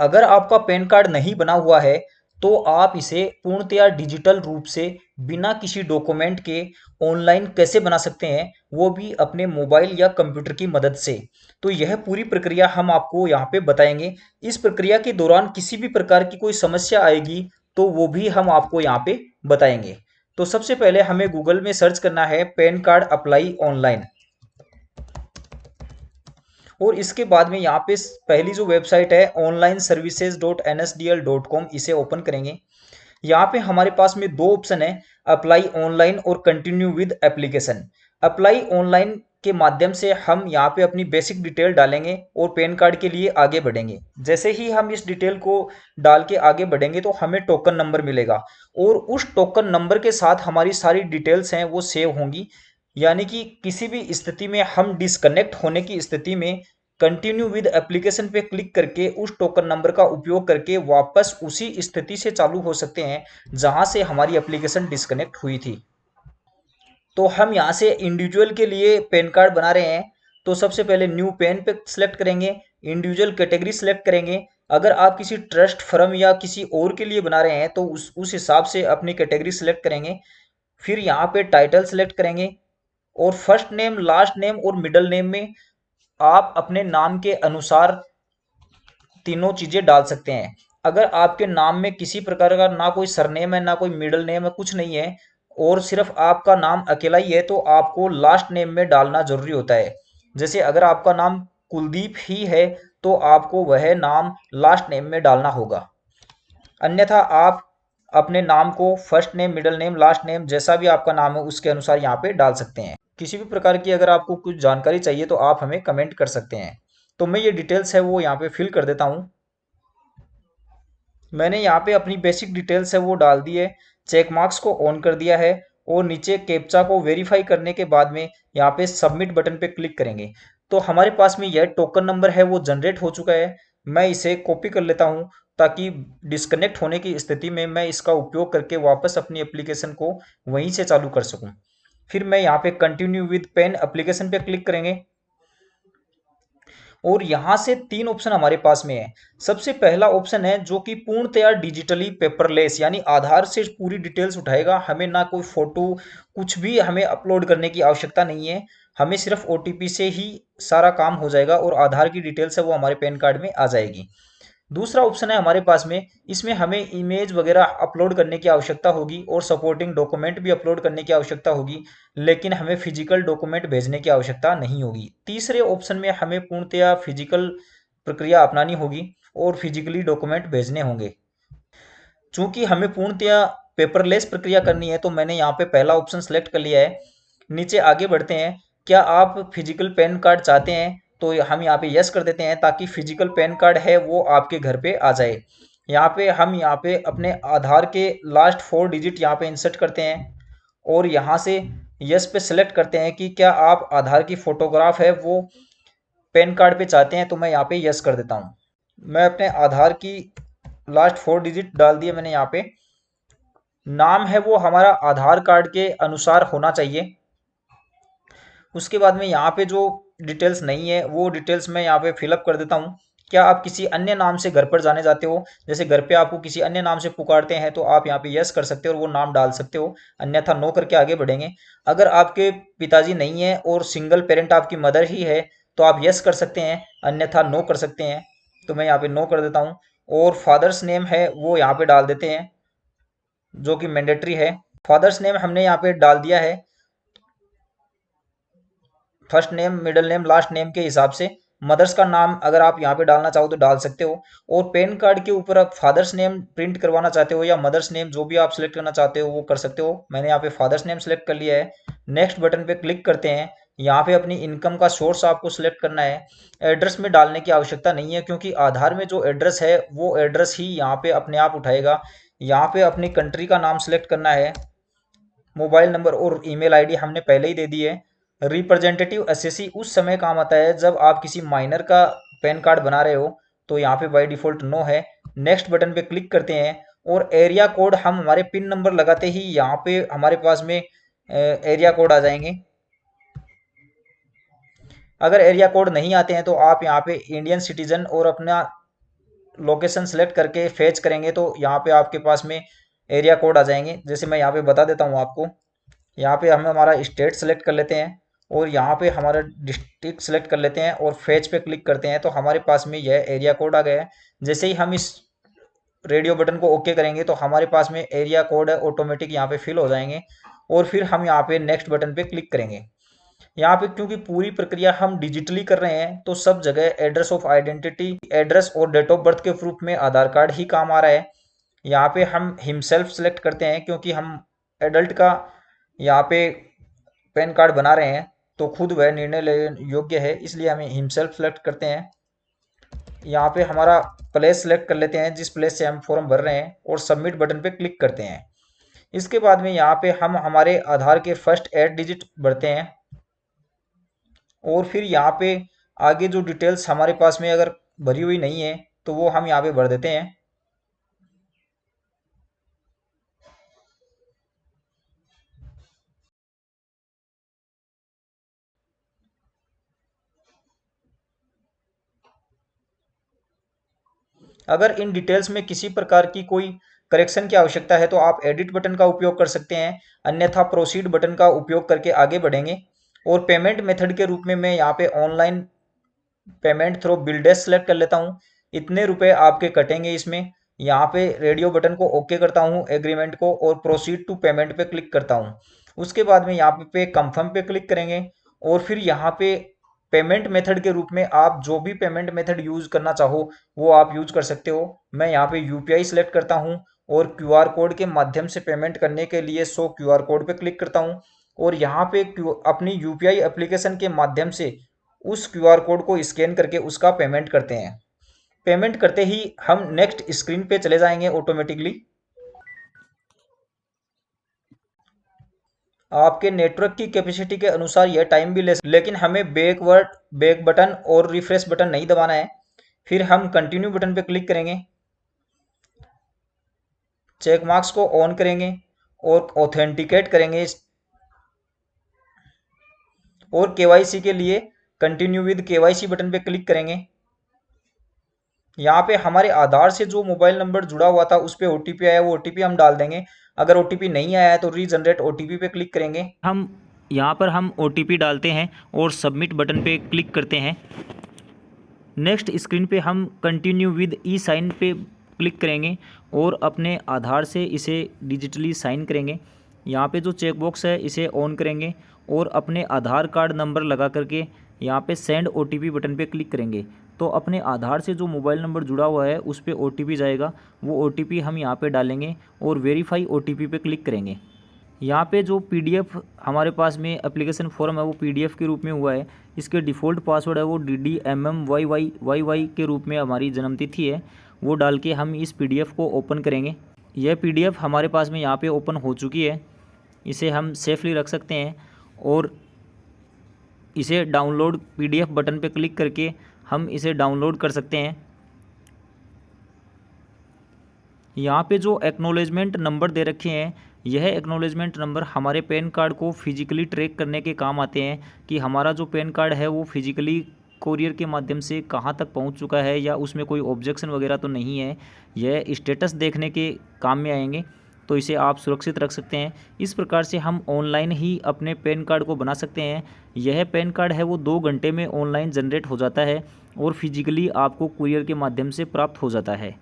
अगर आपका pan card नहीं बना हुआ है तो आप इसे पूर्णतया डिजिटल रूप से बिना किसी डॉक्यूमेंट के ऑनलाइन कैसे बना सकते हैं, वो भी अपने मोबाइल या कंप्यूटर की मदद से। तो यह पूरी प्रक्रिया हम आपको यहाँ पे बताएंगे। इस प्रक्रिया के दौरान किसी भी प्रकार की कोई समस्या आएगी तो वो भी हम आपको यहाँ पे बताएंगे। तो सबसे पहले हमें गूगल में सर्च करना है पैन कार्ड अप्लाई ऑनलाइन, और इसके बाद में यहाँ पे पहली जो वेबसाइट है onlineservices.nsdl.com, इसे ओपन करेंगे। यहाँ पे हमारे पास में दो ऑप्शन है, अप्लाई ऑनलाइन और continue with application. Apply online के माध्यम से हम यहाँ पे अपनी बेसिक डिटेल डालेंगे और पैन कार्ड के लिए आगे बढ़ेंगे। जैसे ही हम इस डिटेल को डाल के आगे बढ़ेंगे तो हमें टोकन नंबर मिलेगा, और उस टोकन नंबर के साथ हमारी सारी डिटेल्स हैं वो सेव होंगी। यानी कि किसी भी स्थिति में हम डिस्कनेक्ट होने की स्थिति में कंटिन्यू विद एप्लीकेशन पे क्लिक करके उस टोकन नंबर का उपयोग करके वापस उसी स्थिति से चालू हो सकते हैं जहां से हमारी एप्लीकेशन डिस्कनेक्ट हुई थी। तो हम यहाँ से इंडिविजुअल के लिए पैन कार्ड बना रहे हैं, तो सबसे पहले न्यू पैन पे सिलेक्ट करेंगे, इंडिविजुअल कैटेगरी सिलेक्ट करेंगे। अगर आप किसी ट्रस्ट फर्म या किसी और के लिए बना रहे हैं तो उस हिसाब से अपनी कैटेगरी सिलेक्ट करेंगे। फिर यहाँ पे टाइटल सिलेक्ट करेंगे, और फर्स्ट नेम, लास्ट नेम और मिडल नेम में आप अपने नाम के अनुसार तीनों चीजें डाल सकते हैं। अगर आपके नाम में किसी प्रकार का ना कोई सरनेम है ना कोई मिडल नेम है, कुछ नहीं है, और सिर्फ आपका नाम अकेला ही है, तो आपको लास्ट नेम में डालना जरूरी होता है। जैसे अगर आपका नाम कुलदीप ही है तो आपको वह नाम लास्ट नेम में डालना होगा। अन्यथा आप अपने नाम को first name, middle name, last name जैसा भी आपका नाम है उसके अनुसार यहाँ पे डाल सकते हैं। किसी भी प्रकार की अगर आपको कुछ जानकारी चाहिए तो आप हमें कमेंट कर सकते हैं। तो मैं ये डिटेल्स है वो यहाँ पे फिल कर देता हूँ। मैंने यहाँ पे अपनी बेसिक डिटेल्स है वो डाल दी है, चेक मार्क्स को ऑन कर दिया है, और नीचे कैप्चा को वेरीफाई करने के बाद में यहाँ पे सबमिट बटन पे क्लिक करेंगे। तो हमारे पास में यह टोकन नंबर है वो जनरेट हो चुका है। मैं इसे कॉपी कर लेता हूँ ताकि डिस्कनेक्ट होने की स्थिति में मैं इसका उपयोग करके वापस अपनी एप्लीकेशन को वहीं से चालू कर सकूँ। फिर मैं यहाँ पे कंटिन्यू विद पेन एप्लीकेशन पे क्लिक करेंगे, और यहां से तीन ऑप्शन हमारे पास में है। सबसे पहला ऑप्शन है जो कि पूर्णतया डिजिटली पेपरलेस, यानी आधार से पूरी डिटेल्स उठाएगा। हमें ना कोई फोटो, कुछ भी हमें अपलोड करने की आवश्यकता नहीं है। हमें सिर्फ ओटीपी से ही सारा काम हो जाएगा और आधार की डिटेल्स है वो हमारे पैन कार्ड में आ जाएगी। दूसरा ऑप्शन है हमारे पास में, इसमें हमें इमेज वगैरह अपलोड करने की आवश्यकता होगी और सपोर्टिंग डॉक्यूमेंट भी अपलोड करने की आवश्यकता होगी, लेकिन हमें फिजिकल डॉक्यूमेंट भेजने की आवश्यकता नहीं होगी। तीसरे ऑप्शन में हमें पूर्णतया फिजिकल प्रक्रिया अपनानी होगी और फिजिकली डॉक्यूमेंट भेजने होंगे। चूंकि हमें पूर्णतया पेपरलेस प्रक्रिया करनी है तो मैंने यहाँ पे पहला ऑप्शन सेलेक्ट कर लिया है। नीचे आगे बढ़ते हैं। क्या आप फिजिकल पैन कार्ड चाहते हैं, तो हम यहाँ पे यस कर देते हैं ताकि फिजिकल पैन कार्ड है वो आपके घर पे आ जाए। यहाँ पे अपने आधार के लास्ट 4 डिजिट यहाँ पे इंसर्ट करते हैं, और यहाँ से यस पे सेलेक्ट करते हैं कि क्या आप आधार की फोटोग्राफ है वो पैन कार्ड पे चाहते हैं, तो मैं यहाँ पे यस कर देता हूँ। मैं अपने आधार की लास्ट 4 डिजिट डाल दिए मैंने यहाँ पे। नाम है वो हमारा आधार कार्ड के अनुसार होना चाहिए। उसके बाद में यहाँ पे जो डिटेल्स नहीं है वो डिटेल्स मैं यहाँ पे फिलअप कर देता हूँ। क्या आप किसी अन्य नाम से घर पर जाने जाते हो, जैसे घर पे आपको किसी अन्य नाम से पुकारते हैं, तो आप यहाँ पे यस कर सकते हो और वो नाम डाल सकते हो, अन्यथा नो करके आगे बढ़ेंगे। अगर आपके पिताजी नहीं है और सिंगल पेरेंट आपकी मदर ही है तो आप यस कर सकते हैं, अन्यथा नो कर सकते हैं। तो मैं यहाँ पे नो कर देता हूँ, और फादर्स नेम है वो यहाँ पे डाल देते हैं जो कि मैंडेटरी है। फादर्स नेम हमने यहाँ पे डाल दिया है, first name, middle name, last name के हिसाब से। मदर्स का नाम अगर आप यहाँ पे डालना चाहो तो डाल सकते हो, और पैन कार्ड के ऊपर आप फादर्स नेम प्रिंट करवाना चाहते हो या मदर्स नेम, जो भी आप सिलेक्ट करना चाहते हो वो कर सकते हो। मैंने यहाँ पे फादर्स नेम सेलेक्ट कर लिया है। नेक्स्ट बटन पे क्लिक करते हैं। यहाँ पे अपनी इनकम का सोर्स आपको सिलेक्ट करना है। एड्रेस में डालने की आवश्यकता नहीं है क्योंकि आधार में जो एड्रेस है वो एड्रेस ही यहाँ पे अपने आप उठाएगा। यहाँ पे अपनी कंट्री का नाम सिलेक्ट करना है। मोबाइल नंबर और ईमेल आईडी हमने पहले ही दे दी है। रिप्रेजेंटेटिव एसएससी उस समय काम आता है जब आप किसी माइनर का पैन कार्ड बना रहे हो, तो यहाँ पे बाय डिफॉल्ट नो है। नेक्स्ट बटन पे क्लिक करते हैं, और एरिया कोड हम हमारे पिन नंबर लगाते ही यहाँ पे हमारे पास में एरिया कोड आ जाएंगे। अगर एरिया कोड नहीं आते हैं तो आप यहाँ पे इंडियन सिटीजन और अपना लोकेशन सेलेक्ट करके फेच करेंगे तो यहाँ पे आपके पास में एरिया कोड आ जाएंगे। जैसे मैं यहाँ पे बता देता हूँ आपको, यहाँ पे हम हमारा स्टेट सेलेक्ट कर लेते हैं और यहाँ पे हमारा डिस्ट्रिक्ट सेलेक्ट कर लेते हैं और फेच पे क्लिक करते हैं तो हमारे पास में यह एरिया कोड आ गया है। जैसे ही हम इस रेडियो बटन को ओके करेंगे तो हमारे पास में एरिया कोड है ऑटोमेटिक यहाँ पे फिल हो जाएंगे और फिर हम यहाँ पे नेक्स्ट बटन पे क्लिक करेंगे। यहाँ पे क्योंकि पूरी प्रक्रिया हम डिजिटली कर रहे हैं तो सब जगह एड्रेस ऑफ आइडेंटिटी, एड्रेस और डेट ऑफ बर्थ के प्रूफ में आधार कार्ड ही काम आ रहा है। यहाँ पे हम हिमसेल्फ सेलेक्ट करते हैं क्योंकि हम एडल्ट का यहाँ पे पैन कार्ड बना रहे हैं तो खुद वह निर्णय लेने योग्य है, इसलिए हमें हिमसेल्फ सेलेक्ट करते हैं। यहाँ पे हमारा प्लेस सेलेक्ट कर लेते हैं जिस प्लेस से हम फॉर्म भर रहे हैं और सबमिट बटन पे क्लिक करते हैं। इसके बाद में यहाँ पे हम हमारे आधार के फर्स्ट 8 डिजिट भरते हैं और फिर यहाँ पे आगे जो डिटेल्स हमारे पास में अगर भरी हुई नहीं है तो वो हम यहाँ पे भर देते हैं। अगर इन डिटेल्स में किसी प्रकार की कोई करेक्शन की आवश्यकता है तो आप एडिट बटन का उपयोग कर सकते हैं, अन्यथा प्रोसीड बटन का उपयोग करके आगे बढ़ेंगे। और पेमेंट मेथड के रूप में मैं यहाँ पे online payment through BillDesk select कर लेता हूँ। इतने रुपए आपके कटेंगे इसमें। यहाँ पे रेडियो बटन को ओके करता हूँ एग्रीमेंट को और प्रोसीड टू पेमेंट पे क्लिक करता हूँ। उसके बाद में यहाँ पे कंफर्म पे क्लिक करेंगे और फिर यहाँ पे पेमेंट मेथड के रूप में आप जो भी पेमेंट मेथड यूज करना चाहो वो आप यूज कर सकते हो। मैं यहाँ पे यूपीआई सेलेक्ट करता हूँ और क्यूआर कोड के माध्यम से पेमेंट करने के लिए शो क्यूआर कोड पे क्लिक करता हूँ और यहाँ पे अपनी यूपीआई एप्लीकेशन के माध्यम से उस क्यूआर कोड को स्कैन करके उसका पेमेंट करते हैं। पेमेंट करते ही हम नेक्स्ट स्क्रीन पे चले जाएंगे ऑटोमेटिकली। आपके नेटवर्क की कैपेसिटी के अनुसार यह टाइम भी ले, लेकिन हमें बैक बटन और रिफ्रेश बटन नहीं दबाना है। फिर हम कंटिन्यू बटन पे क्लिक करेंगे, चेक मार्क्स को ऑन करेंगे और ऑथेंटिकेट करेंगे और केवाईसी के लिए कंटिन्यू विद केवाईसी बटन पे क्लिक करेंगे। यहाँ पे हमारे आधार से जो मोबाइल नंबर जुड़ा हुआ था उस पर ओटीपी आया, वो ओटीपी हम डाल देंगे। अगर ओटीपी नहीं आया है तो रीजनरेट ओटीपी पे क्लिक करेंगे। हम यहाँ पर हम ओटीपी डालते हैं और सबमिट बटन पे क्लिक करते हैं। नेक्स्ट स्क्रीन पे हम कंटिन्यू विद ई साइन पे क्लिक करेंगे और अपने आधार से इसे डिजिटली साइन करेंगे। यहाँ पे जो चेक बॉक्स है इसे ऑन करेंगे और अपने आधार कार्ड नंबर लगा करके यहाँ पे सेंड ओटीपी बटन पे क्लिक करेंगे तो अपने आधार से जो मोबाइल नंबर जुड़ा हुआ है उस पर ओटीपी जाएगा। वो ओटीपी हम यहाँ पे डालेंगे और वेरीफाई ओटीपी पे क्लिक करेंगे। यहाँ पे जो पीडीएफ हमारे पास में एप्लीकेशन फॉर्म है वो पीडीएफ के रूप में हुआ है। इसके डिफ़ॉल्ट पासवर्ड है वो DDMMYYYY के रूप में हमारी जन्मतिथि है, वो डाल के हम इस पीडीएफ को ओपन करेंगे। यह पीडीएफ हमारे पास में यहाँ पे ओपन हो चुकी है। इसे हम सेफली रख सकते हैं और इसे डाउनलोड पीडीएफ बटन पे क्लिक करके हम इसे डाउनलोड कर सकते हैं। यहाँ पे जो एक्नॉलेजमेंट नंबर दे रखे हैं यह एक्नॉलेजमेंट नंबर हमारे पैन कार्ड को फिजिकली ट्रैक करने के काम आते हैं कि हमारा जो पैन कार्ड है वो फिजिकली कोरियर के माध्यम से कहाँ तक पहुँच चुका है या उसमें कोई ऑब्जेक्शन वगैरह तो नहीं है। यह स्टेटस देखने के काम में आएंगे तो इसे आप सुरक्षित रख सकते हैं। इस प्रकार से हम ऑनलाइन ही अपने पैन कार्ड को बना सकते हैं। यह पैन कार्ड है वो 2 घंटे में ऑनलाइन जनरेट हो जाता है और फिजिकली आपको कुरियर के माध्यम से प्राप्त हो जाता है।